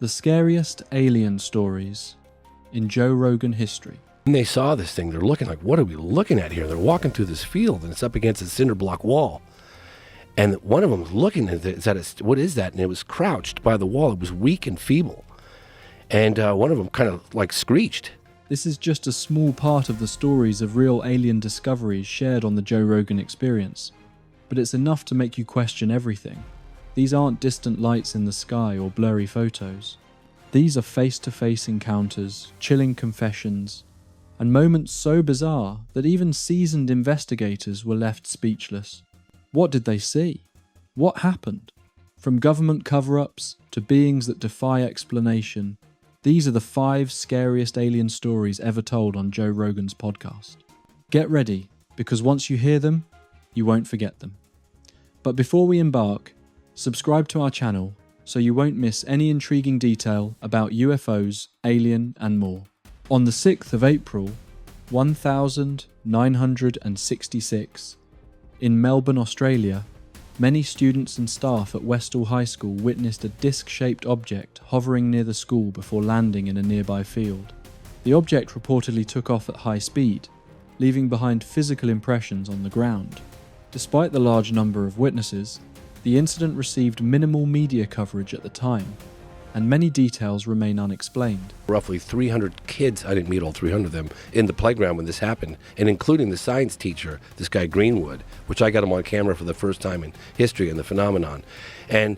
The scariest alien stories in Joe Rogan history. When they saw this thing, they're looking like, what are we looking at here? They're walking through this field, and it's up against a cinder block wall. And one of them was looking at it, what is that? And it was crouched by the wall. It was weak and feeble. And one of them kind of like screeched. This is just a small part of the stories of real alien discoveries shared on the Joe Rogan Experience. But it's enough to make you question everything. These aren't distant lights in the sky or blurry photos. These are face-to-face encounters, chilling confessions, and moments so bizarre that even seasoned investigators were left speechless. What did they see? What happened? From government cover-ups to beings that defy explanation, these are the 5 scariest alien stories ever told on Joe Rogan's podcast. Get ready, because once you hear them, you won't forget them. But before we embark, subscribe to our channel so you won't miss any intriguing detail about UFOs, alien, and more. On the 6th of April, 1966, in Melbourne, Australia, many students and staff at Westall High School witnessed a disc-shaped object hovering near the school before landing in a nearby field. The object reportedly took off at high speed, leaving behind physical impressions on the ground. Despite the large number of witnesses, the incident received minimal media coverage at the time, and many details remain unexplained. Roughly 300 kids, I didn't meet all 300 of them, in the playground when this happened, and including the science teacher, this guy Greenwood, which I got him on camera for the first time in history in the phenomenon. And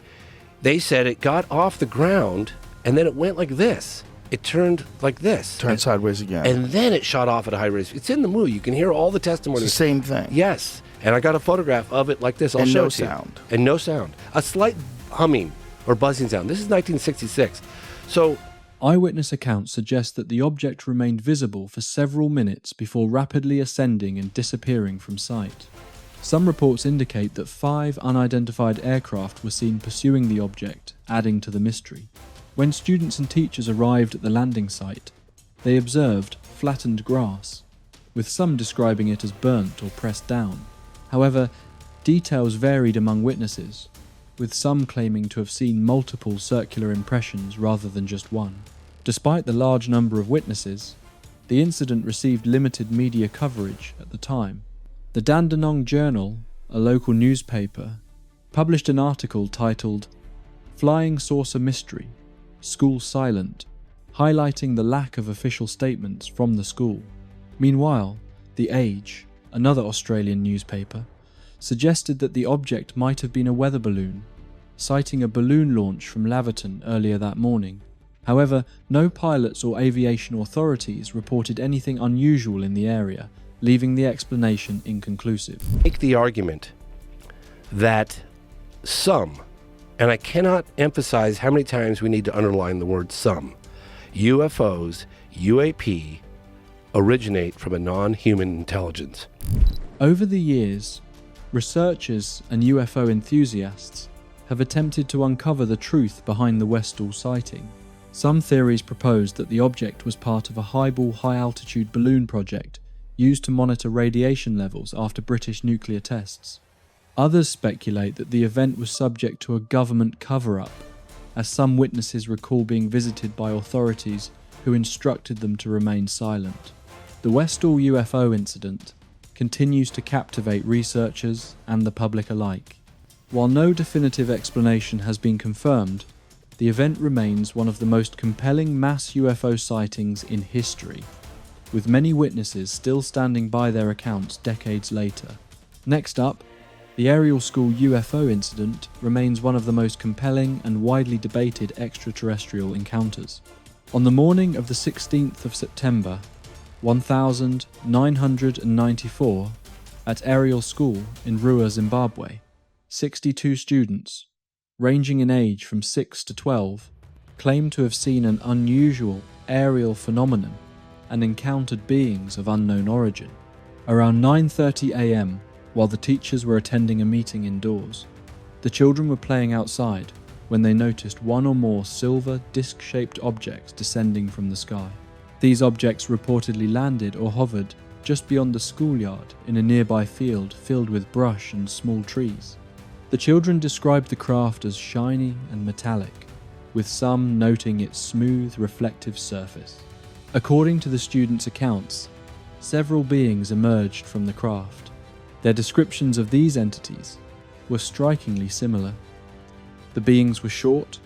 they said it got off the ground, and then it went like this. It turned like this. Turned sideways again. And then it shot off at a high rate. It's in the movie. You can hear all the testimonies. It's the same thing. Yes. And I got a photograph of it like this. I'll show it to you. And no sound. And no sound. A slight humming or buzzing sound. This is 1966. So eyewitness accounts suggest that the object remained visible for several minutes before rapidly ascending and disappearing from sight. Some reports indicate that 5 unidentified aircraft were seen pursuing the object, adding to the mystery. When students and teachers arrived at the landing site, they observed flattened grass, with some describing it as burnt or pressed down. However, details varied among witnesses, with some claiming to have seen multiple circular impressions rather than just one. Despite the large number of witnesses, the incident received limited media coverage at the time. The Dandenong Journal, a local newspaper, published an article titled "Flying Saucer Mystery, School Silent," highlighting the lack of official statements from the school. Meanwhile, The Age, another Australian newspaper, suggested that the object might have been a weather balloon, citing a balloon launch from Laverton earlier that morning. However, no pilots or aviation authorities reported anything unusual in the area, leaving the explanation inconclusive. make the argument that some, and I cannot emphasize how many times we need to underline the word some, UFOs, UAP, originate from a non-human intelligence. Over the years, researchers and UFO enthusiasts have attempted to uncover the truth behind the Westall sighting. Some theories propose that the object was part of a highball high-altitude balloon project used to monitor radiation levels after British nuclear tests. Others speculate that the event was subject to a government cover-up, as some witnesses recall being visited by authorities who instructed them to remain silent. The Westall UFO incident continues to captivate researchers and the public alike. While no definitive explanation has been confirmed, the event remains one of the most compelling mass UFO sightings in history, with many witnesses still standing by their accounts decades later. Next up, the Ariel School UFO incident remains one of the most compelling and widely debated extraterrestrial encounters. On the morning of the 16th of September, 1994, at Ariel School in Roswell, Zimbabwe, 62 students, ranging in age from 6 to 12, claimed to have seen an unusual aerial phenomenon and encountered beings of unknown origin. Around 9:30 a.m, while the teachers were attending a meeting indoors, the children were playing outside when they noticed one or more silver disc-shaped objects descending from the sky. These objects reportedly landed or hovered just beyond the schoolyard in a nearby field filled with brush and small trees. The children described the craft as shiny and metallic, with some noting its smooth, reflective surface. According to the students' accounts, several beings emerged from the craft. Their descriptions of these entities were strikingly similar. The beings were short,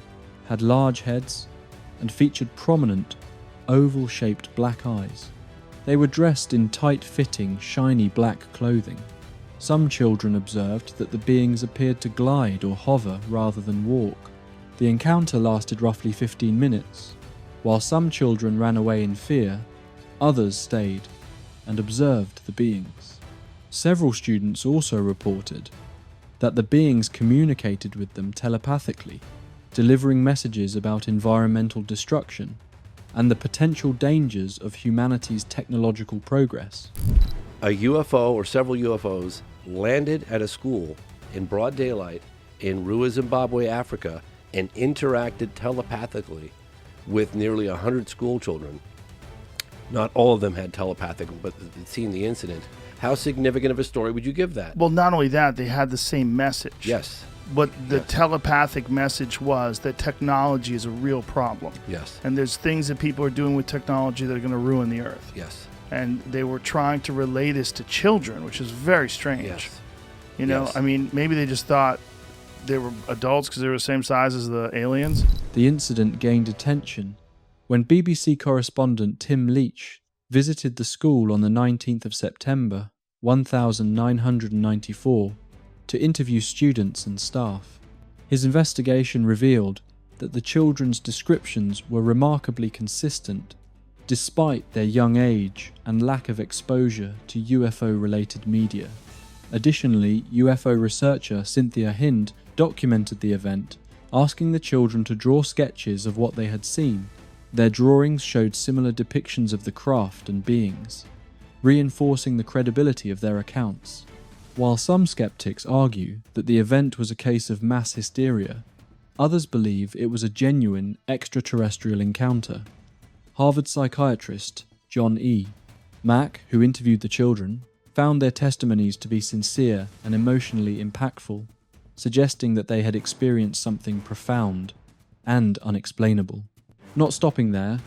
had large heads, and featured prominent, oval-shaped black eyes. They were dressed in tight-fitting, shiny black clothing. Some children observed that the beings appeared to glide or hover rather than walk. The encounter lasted roughly 15 minutes. While some children ran away in fear, others stayed and observed the beings. Several students also reported that the beings communicated with them telepathically, delivering messages about environmental destruction and the potential dangers of humanity's technological progress. A UFO or several UFOs landed at a school in broad daylight in Rua, Zimbabwe, Africa, and interacted telepathically with nearly 100 school children. Not all of them had telepathic, but had seen the incident. How significant of a story would you give that? Well, not only that, they had the same message. Yes. But the telepathic message was that technology is a real problem. Yes. And there's things that people are doing with technology that are going to ruin the earth. Yes. And they were trying to relay this to children, which is very strange. Yes. You know, Yes. I mean, maybe they just thought they were adults because they were the same size as the aliens. The incident gained attention when BBC correspondent Tim Leach visited the school on the 19th of September, 1994, to interview students and staff. His investigation revealed that the children's descriptions were remarkably consistent, despite their young age and lack of exposure to UFO-related media. Additionally, UFO researcher Cynthia Hind documented the event, asking the children to draw sketches of what they had seen. Their drawings showed similar depictions of the craft and beings, reinforcing the credibility of their accounts. While some skeptics argue that the event was a case of mass hysteria, others believe it was a genuine extraterrestrial encounter. Harvard psychiatrist John E. Mack, who interviewed the children, found their testimonies to be sincere and emotionally impactful, suggesting that they had experienced something profound and unexplainable. Not stopping there,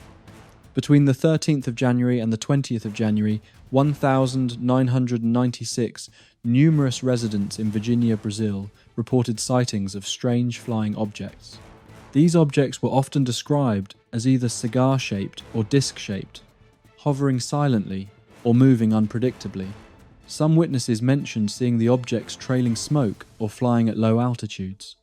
between the 13th of January and the 20th of January, 1,996 numerous residents in Varginha, Brazil, reported sightings of strange flying objects. These objects were often described as either cigar-shaped or disc-shaped, hovering silently or moving unpredictably. Some witnesses mentioned seeing the objects trailing smoke or flying at low altitudes.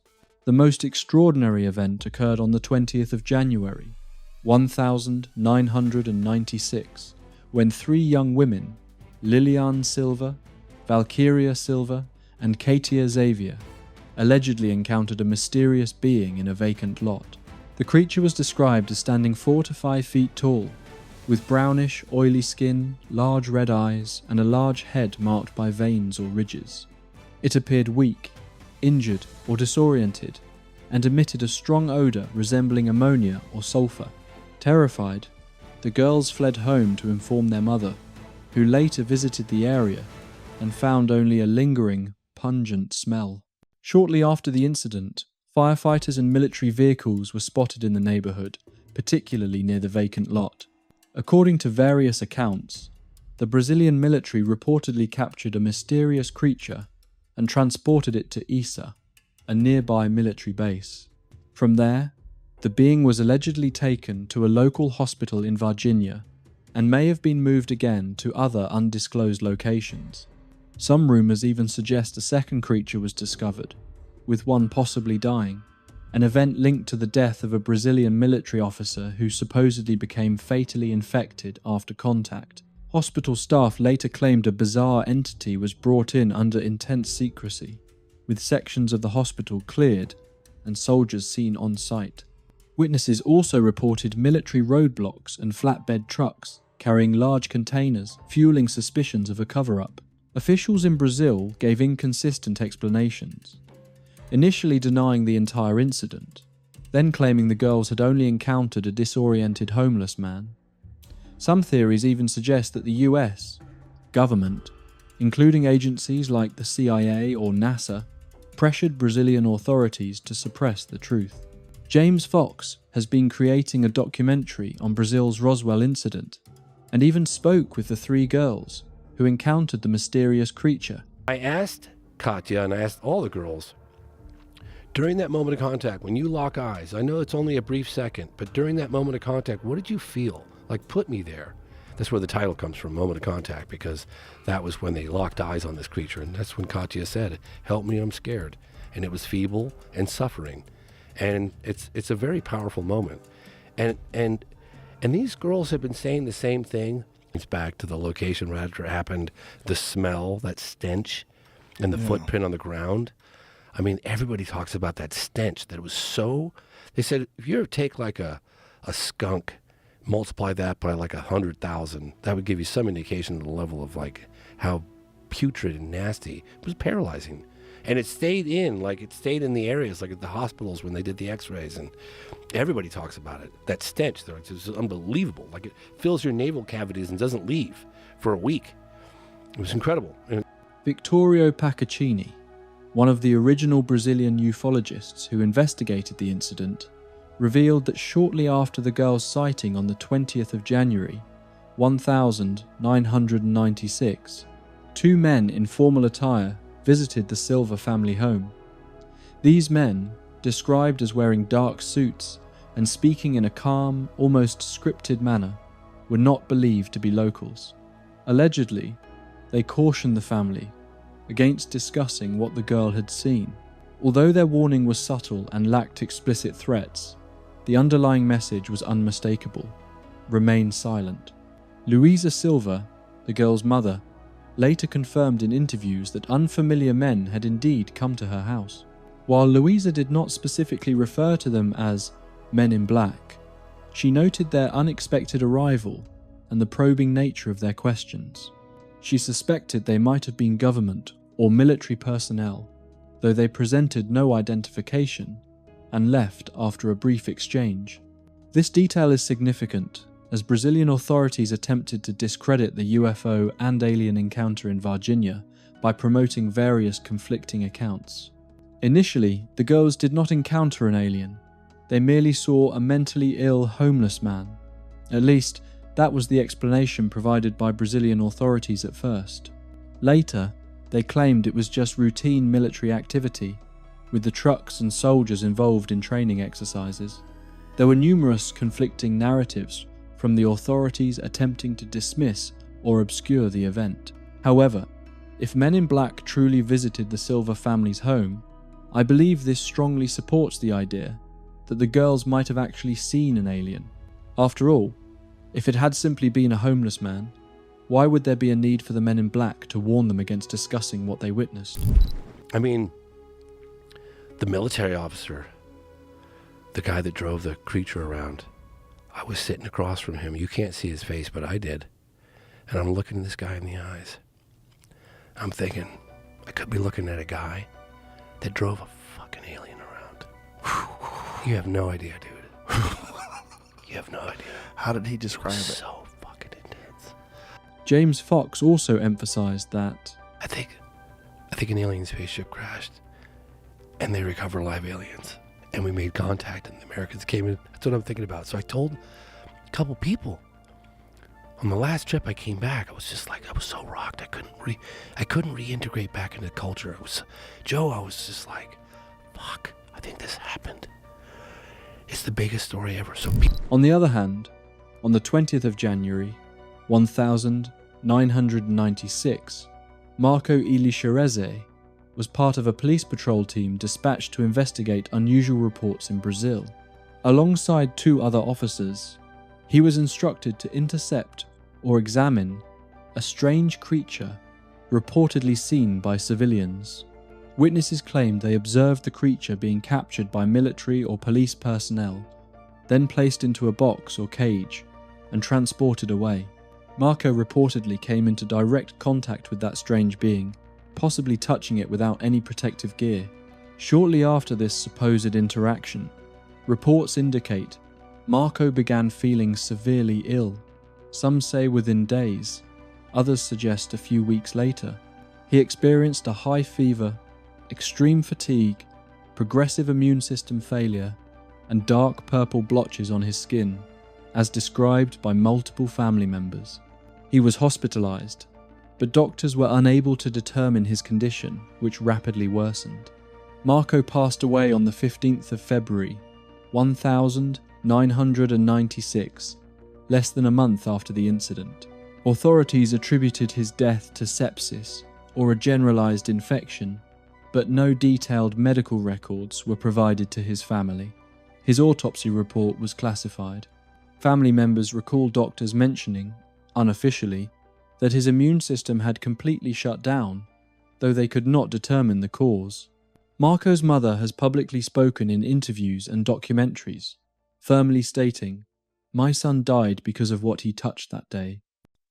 The most extraordinary event occurred on the 20th of January, 1996, when three young women, Liliane Silva, Valkyria Silva, and Katia Xavier, allegedly encountered a mysterious being in a vacant lot. The creature was described as standing 4 to 5 feet tall, with brownish, oily skin, large red eyes, and a large head marked by veins or ridges. It appeared weak, injured, or disoriented, and emitted a strong odour resembling ammonia or sulphur. Terrified, the girls fled home to inform their mother, who later visited the area and found only a lingering, pungent smell. Shortly after the incident, firefighters and military vehicles were spotted in the neighbourhood, particularly near the vacant lot. According to various accounts, the Brazilian military reportedly captured a mysterious creature and transported it to Isa, a nearby military base. From there, the being was allegedly taken to a local hospital in Varginha and may have been moved again to other undisclosed locations. Some rumours even suggest a second creature was discovered, with one possibly dying, an event linked to the death of a Brazilian military officer who supposedly became fatally infected after contact. Hospital staff later claimed a bizarre entity was brought in under intense secrecy, with sections of the hospital cleared and soldiers seen on site. Witnesses also reported military roadblocks and flatbed trucks carrying large containers, fueling suspicions of a cover-up. Officials in Brazil gave inconsistent explanations, initially denying the entire incident, then claiming the girls had only encountered a disoriented homeless man. Some theories even suggest that the US government, including agencies like the CIA or NASA, pressured Brazilian authorities to suppress the truth. James Fox has been creating a documentary on Brazil's Roswell incident and even spoke with the 3 girls who encountered the mysterious creature. I asked Katya and I asked all the girls, during that moment of contact, when you lock eyes, I know it's only a brief second, but during that moment of contact, what did you feel? Like, put me there. That's where the title comes from, Moment of Contact, because that was when they locked eyes on this creature. And that's when Katya said, help me, I'm scared. And it was feeble and suffering. And it's a very powerful moment. And these girls have been saying the same thing. It's back to the location where it happened, the smell, that stench, and the footprint on the ground. I mean, everybody talks about that stench, that it was so... They said, if you ever take like a skunk, multiply that by like 100,000, that would give you some indication of the level of like how putrid and nasty. It was paralyzing. And it stayed in the areas, like at the hospitals when they did the x-rays, and everybody talks about it. That stench, it's unbelievable. Like it fills your navel cavities and doesn't leave for a week. It was incredible. Vittorio Paccaccini, one of the original Brazilian ufologists who investigated the incident, revealed that shortly after the girl's sighting on the 20th of January, 1996, 2 men in formal attire visited the Silva family home. These men, described as wearing dark suits and speaking in a calm, almost scripted manner, were not believed to be locals. Allegedly, they cautioned the family against discussing what the girl had seen. Although their warning was subtle and lacked explicit threats, the underlying message was unmistakable: remain silent. Luisa Silva, the girl's mother, later confirmed in interviews that unfamiliar men had indeed come to her house. While Luisa did not specifically refer to them as men in black, she noted their unexpected arrival and the probing nature of their questions. She suspected they might have been government or military personnel, though they presented no identification and left after a brief exchange. This detail is significant, as Brazilian authorities attempted to discredit the UFO and alien encounter in Varginha by promoting various conflicting accounts. Initially, the girls did not encounter an alien. They merely saw a mentally ill homeless man. At least, that was the explanation provided by Brazilian authorities at first. Later, they claimed it was just routine military activity, with the trucks and soldiers involved in training exercises. There were numerous conflicting narratives from the authorities attempting to dismiss or obscure the event. However, if Men in Black truly visited the Silva family's home, I believe this strongly supports the idea that the girls might have actually seen an alien. After all, if it had simply been a homeless man, why would there be a need for the Men in Black to warn them against discussing what they witnessed? I mean, the military officer, the guy that drove the creature around, I was sitting across from him. You can't see his face, but I did. And I'm looking this guy in the eyes. I'm thinking, I could be looking at a guy that drove a fucking alien around. You have no idea, dude. You have no idea. How did he describe it? So fucking intense. James Fox also emphasized that I think an alien spaceship crashed and they recovered live aliens. And we made contact and the Americans came in. That's what I'm thinking about. So I told a couple people. On the last trip I came back, I was just like, I was so rocked. I couldn't reintegrate back into the culture. I was just like, fuck, I think this happened. It's the biggest story ever. On the other hand, on the 20th of January, 1996, Marco Elixirese was part of a police patrol team dispatched to investigate unusual reports in Brazil. Alongside 2 other officers, he was instructed to intercept or examine a strange creature reportedly seen by civilians. Witnesses claimed they observed the creature being captured by military or police personnel, then placed into a box or cage and transported away. Marco reportedly came into direct contact with that strange being, possibly touching it without any protective gear. Shortly after this supposed interaction, reports indicate Marco began feeling severely ill. Some say within days, others suggest a few weeks later. He experienced a high fever, extreme fatigue, progressive immune system failure, and dark purple blotches on his skin, as described by multiple family members. He was hospitalized, but doctors were unable to determine his condition, which rapidly worsened. Marco passed away on the 15th of February, 1996, less than a month after the incident. Authorities attributed his death to sepsis or a generalized infection, but no detailed medical records were provided to his family. His autopsy report was classified. Family members recall doctors mentioning, unofficially, that his immune system had completely shut down, though they could not determine the cause. Marco's mother has publicly spoken in interviews and documentaries, firmly stating, "My son died because of what he touched that day.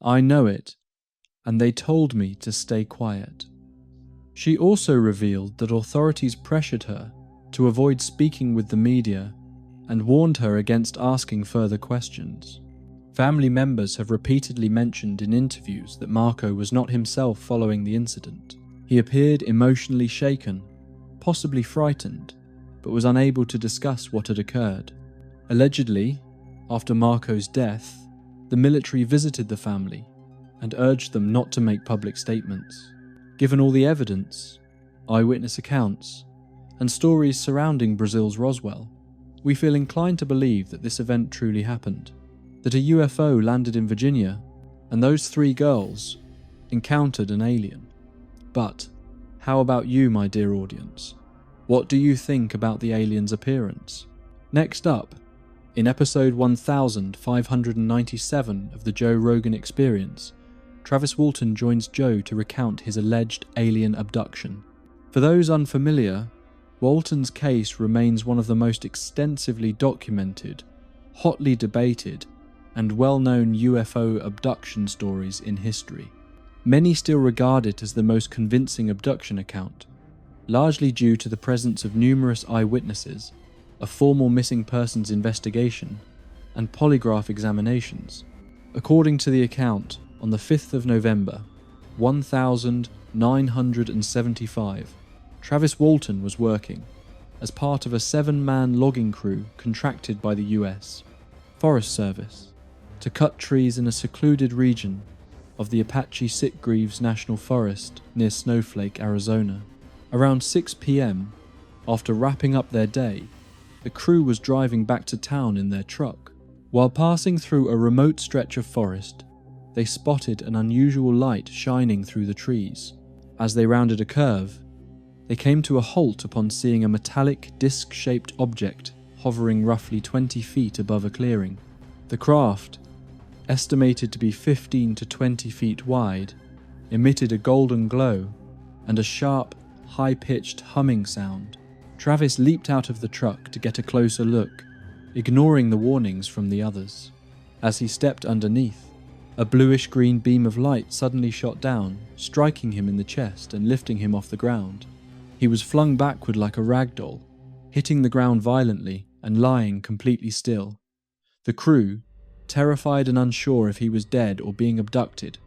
I know it, and they told me to stay quiet." She also revealed that authorities pressured her to avoid speaking with the media and warned her against asking further questions. Family members have repeatedly mentioned in interviews that Marco was not himself following the incident. He appeared emotionally shaken, possibly frightened, but was unable to discuss what had occurred. Allegedly, after Marco's death, the military visited the family and urged them not to make public statements. Given all the evidence, eyewitness accounts, and stories surrounding Brazil's Roswell, we feel inclined to believe that this event truly happened, that a UFO landed in Virginia, and those 3 girls encountered an alien. But how about you, my dear audience? What do you think about the alien's appearance? Next up, in episode 1597 of the Joe Rogan Experience, Travis Walton joins Joe to recount his alleged alien abduction. For those unfamiliar, Walton's case remains one of the most extensively documented, hotly debated, and well-known UFO abduction stories in history. Many still regard it as the most convincing abduction account, largely due to the presence of numerous eyewitnesses, a formal missing persons investigation, and polygraph examinations. According to the account, on the 5th of November, 1975, Travis Walton was working as part of a 7-man logging crew contracted by the US Forest Service to cut trees in a secluded region of the Apache Sitgreaves National Forest near Snowflake, Arizona. Around 6 p.m., after wrapping up their day, the crew was driving back to town in their truck. While passing through a remote stretch of forest, they spotted an unusual light shining through the trees. As they rounded a curve, they came to a halt upon seeing a metallic disc-shaped object hovering roughly 20 feet above a clearing. The craft, estimated to be 15 to 20 feet wide, emitted a golden glow and a sharp, high-pitched humming sound. Travis leaped out of the truck to get a closer look, ignoring the warnings from the others. As he stepped underneath, a bluish-green beam of light suddenly shot down, striking him in the chest and lifting him off the ground. He was flung backward like a rag doll, hitting the ground violently and lying completely still. The crew, terrified and unsure if he was dead or being abducted,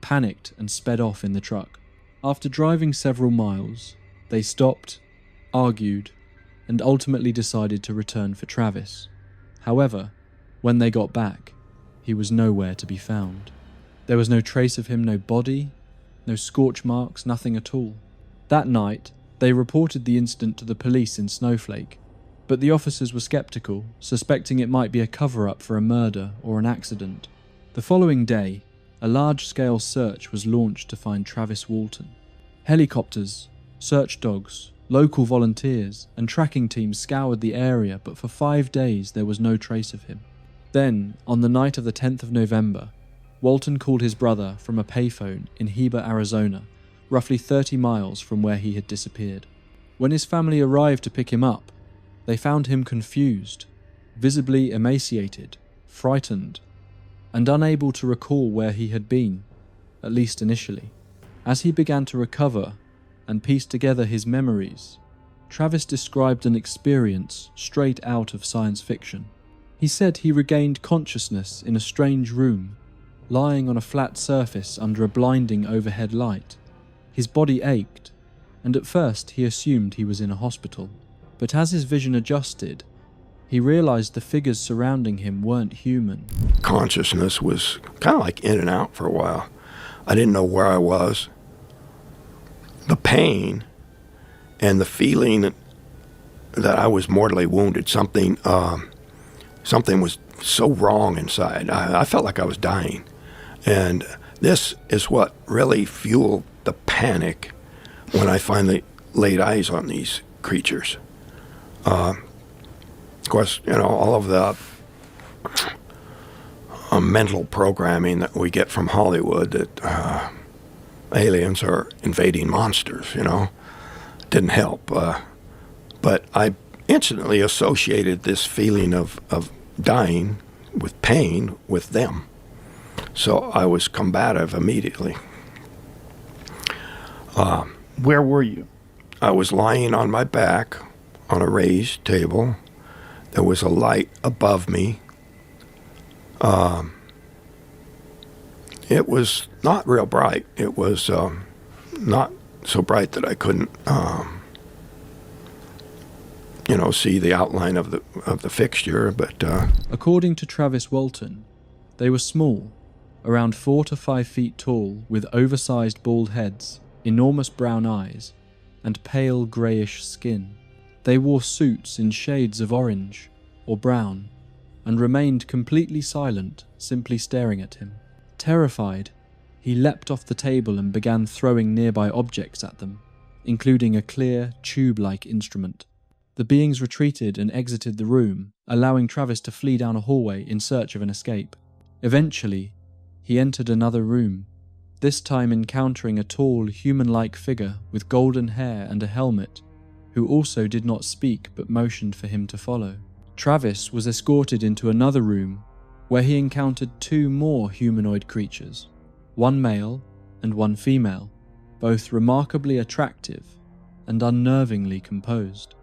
panicked and sped off in the truck. After driving several miles, they stopped, argued, and ultimately decided to return for Travis. However, when they got back, he was nowhere to be found. There was no trace of him, no body, no scorch marks, nothing at all. That night, they reported the incident to the police in Snowflake, but the officers were skeptical, suspecting it might be a cover-up for a murder or an accident. The following day, a large-scale search was launched to find Travis Walton. Helicopters, search dogs, local volunteers, and tracking teams scoured the area, but for 5 days there was no trace of him. Then, on the night of the 10th of November, Walton called his brother from a payphone in Heber, Arizona, roughly 30 miles from where he had disappeared. When his family arrived to pick him up, they found him confused, visibly emaciated, frightened, and unable to recall where he had been, at least initially. As he began to recover and piece together his memories, Travis described an experience straight out of science fiction. He said he regained consciousness in a strange room, lying on a flat surface under a blinding overhead light. His body ached, and at first he assumed he was in a hospital. But as his vision adjusted, he realized the figures surrounding him weren't human. Consciousness was kind of like in and out for a while. I didn't know where I was. The pain and the feeling that I was mortally wounded, something was so wrong inside. I felt like I was dying. And this is what really fueled the panic when I finally laid eyes on these creatures. Of course, all of the mental programming that we get from Hollywood that aliens are invading monsters, didn't help. But I instantly associated this feeling of dying with pain with them. So I was combative immediately. Where were you? I was lying on my back on a raised table. There was a light above me. It was not real bright. It was not so bright that I couldn't, see the outline of the fixture. But according to Travis Walton, they were small, around 4 to 5 feet tall, with oversized bald heads, enormous brown eyes, and pale greyish skin. They wore suits in shades of orange or brown, and remained completely silent, simply staring at him. Terrified, he leapt off the table and began throwing nearby objects at them, including a clear, tube-like instrument. The beings retreated and exited the room, allowing Travis to flee down a hallway in search of an escape. Eventually, he entered another room, this time encountering a tall, human-like figure with golden hair and a helmet, who also did not speak but motioned for him to follow. Travis was escorted into another room where he encountered 2 more humanoid creatures, one male and one female, both remarkably attractive and unnervingly composed.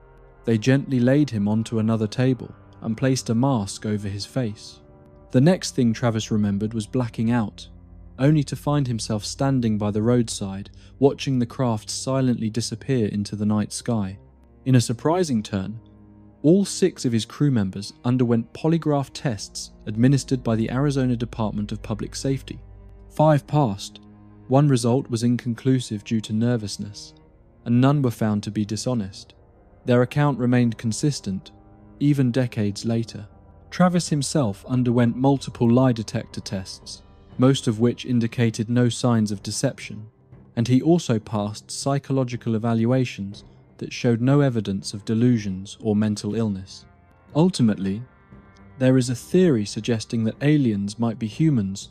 They gently laid him onto another table and placed a mask over his face. The next thing Travis remembered was blacking out, only to find himself standing by the roadside, watching the craft silently disappear into the night sky. In a surprising turn, all 6 of his crew members underwent polygraph tests administered by the Arizona Department of Public Safety. 5 passed. One result was inconclusive due to nervousness, and none were found to be dishonest. Their account remained consistent, even decades later. Travis himself underwent multiple lie detector tests, most of which indicated no signs of deception, and he also passed psychological evaluations that showed no evidence of delusions or mental illness. Ultimately, there is a theory suggesting that aliens might be humans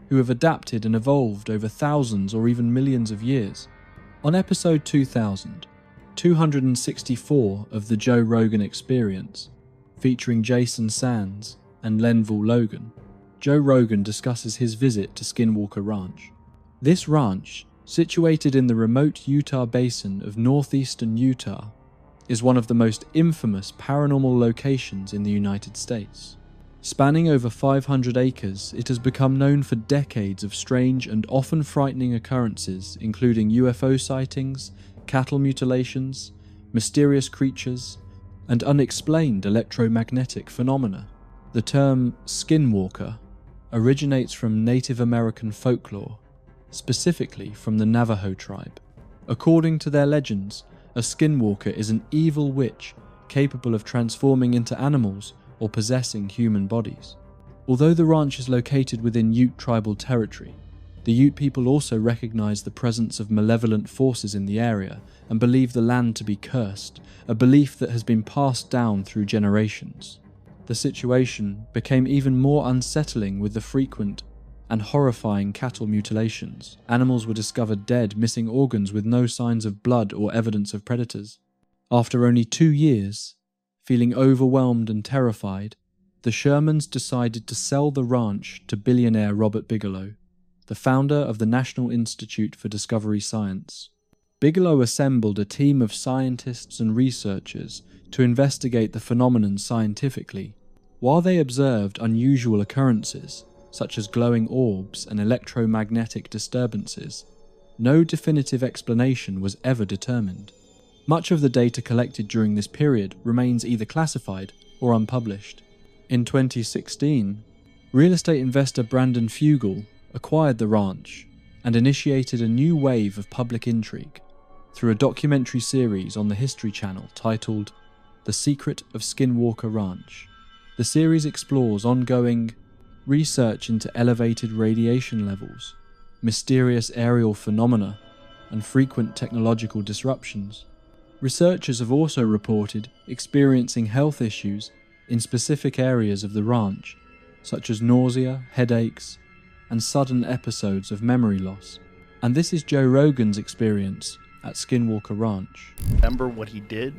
who have adapted and evolved over thousands or even millions of years. On episode 2000, 264 of the Joe Rogan Experience, featuring Jason Sands and Lenville Logan, Joe Rogan discusses his visit to Skinwalker Ranch. This ranch, situated in the remote Utah basin of northeastern Utah, is one of the most infamous paranormal locations in the United States. Spanning over 500 acres, it has become known for decades of strange and often frightening occurrences, including UFO sightings, cattle mutilations, mysterious creatures, and unexplained electromagnetic phenomena. The term Skinwalker originates from Native American folklore, specifically from the Navajo tribe. According to their legends, a skinwalker is an evil witch capable of transforming into animals or possessing human bodies. Although the ranch is located within Ute tribal territory, the Ute people also recognize the presence of malevolent forces in the area and believe the land to be cursed, a belief that has been passed down through generations. The situation became even more unsettling with the frequent and horrifying cattle mutilations. Animals were discovered dead, missing organs with no signs of blood or evidence of predators. After only 2 years, feeling overwhelmed and terrified, the Shermans decided to sell the ranch to billionaire Robert Bigelow, the founder of the National Institute for Discovery Science. Bigelow assembled a team of scientists and researchers to investigate the phenomenon scientifically. While they observed unusual occurrences, such as glowing orbs and electromagnetic disturbances, no definitive explanation was ever determined. Much of the data collected during this period remains either classified or unpublished. In 2016, real estate investor Brandon Fugel acquired the ranch and initiated a new wave of public intrigue through a documentary series on the History Channel titled The Secret of Skinwalker Ranch. The series explores ongoing research into elevated radiation levels, mysterious aerial phenomena, and frequent technological disruptions. Researchers have also reported experiencing health issues in specific areas of the ranch, such as nausea, headaches, and sudden episodes of memory loss. And this is Joe Rogan's experience at Skinwalker Ranch. Remember what he did,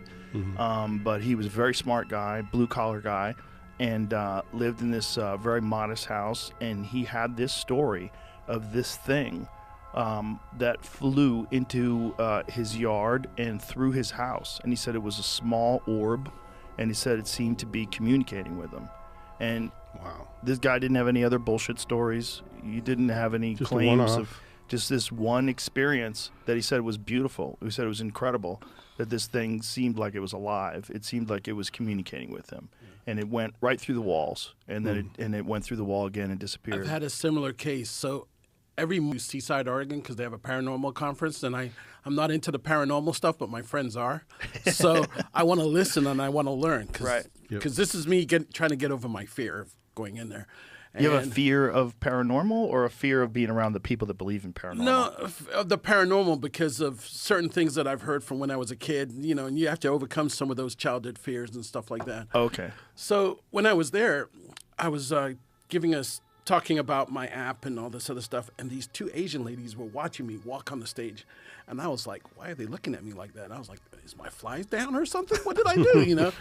but he was a very smart guy, blue-collar guy, and lived in this very modest house, and he had this story of this thing that flew into his yard and through his house. And he said it was a small orb, and he said it seemed to be communicating with him. And wow, this guy didn't have any other bullshit stories. He didn't have any claims of just this one experience that he said was beautiful. He said it was incredible, that this thing seemed like it was alive. It seemed like it was communicating with him. And it went right through the walls, and then it went through the wall again and disappeared. I've had a similar case. So every Seaside, Oregon, because they have a paranormal conference, and I'm not into the paranormal stuff, but my friends are. So I want to listen and I want to learn. Because this is me trying to get over my fear of going in there. You have a fear of paranormal or a fear of being around the people that believe in paranormal? No, of the paranormal, because of certain things that I've heard from when I was a kid, and you have to overcome some of those childhood fears and stuff like that. Okay. So when I was there, I was talking about my app and all this other stuff, and these two Asian ladies were watching me walk on the stage. And I was like, why are they looking at me like that? And I was like, is my flies down or something? What did I do,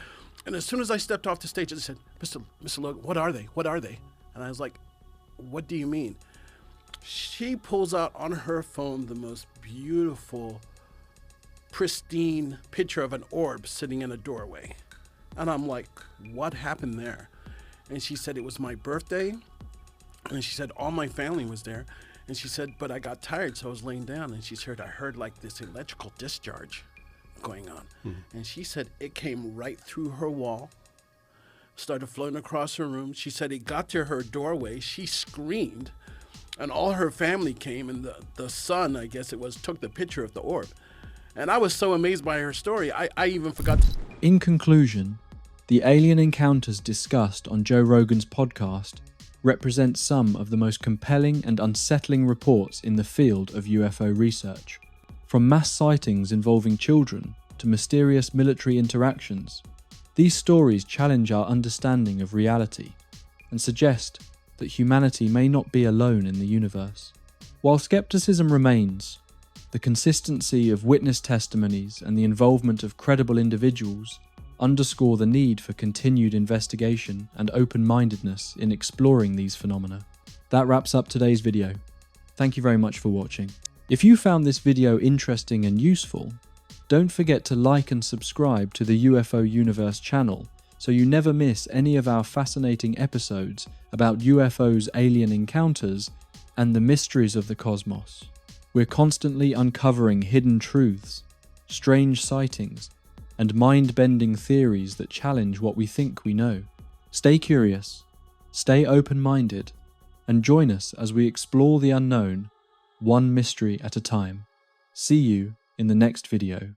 And as soon as I stepped off the stage, I said, Mr. Logan, what are they? What are they? And I was like, what do you mean? She pulls out on her phone the most beautiful, pristine picture of an orb sitting in a doorway. And I'm like, what happened there? And she said, it was my birthday. And she said, all my family was there. And she said, but I got tired, so I was laying down. And she said, I heard like this electrical discharge going on. And she said, it came right through her wall, started floating across her room. She said it got to her doorway. She screamed, and all her family came, and the son, I guess it was, took the picture of the orb. And I was so amazed by her story, I even forgot. In conclusion, the alien encounters discussed on Joe Rogan's podcast represent some of the most compelling and unsettling reports in the field of UFO research. From mass sightings involving children to mysterious military interactions, these stories challenge our understanding of reality and suggest that humanity may not be alone in the universe. While skepticism remains, the consistency of witness testimonies and the involvement of credible individuals underscore the need for continued investigation and open-mindedness in exploring these phenomena. That wraps up today's video. Thank you very much for watching. If you found this video interesting and useful, don't forget to like and subscribe to the UFO Universe channel so you never miss any of our fascinating episodes about UFOs, alien encounters, and the mysteries of the cosmos. We're constantly uncovering hidden truths, strange sightings, and mind-bending theories that challenge what we think we know. Stay curious, stay open-minded, and join us as we explore the unknown, one mystery at a time. See you in the next video.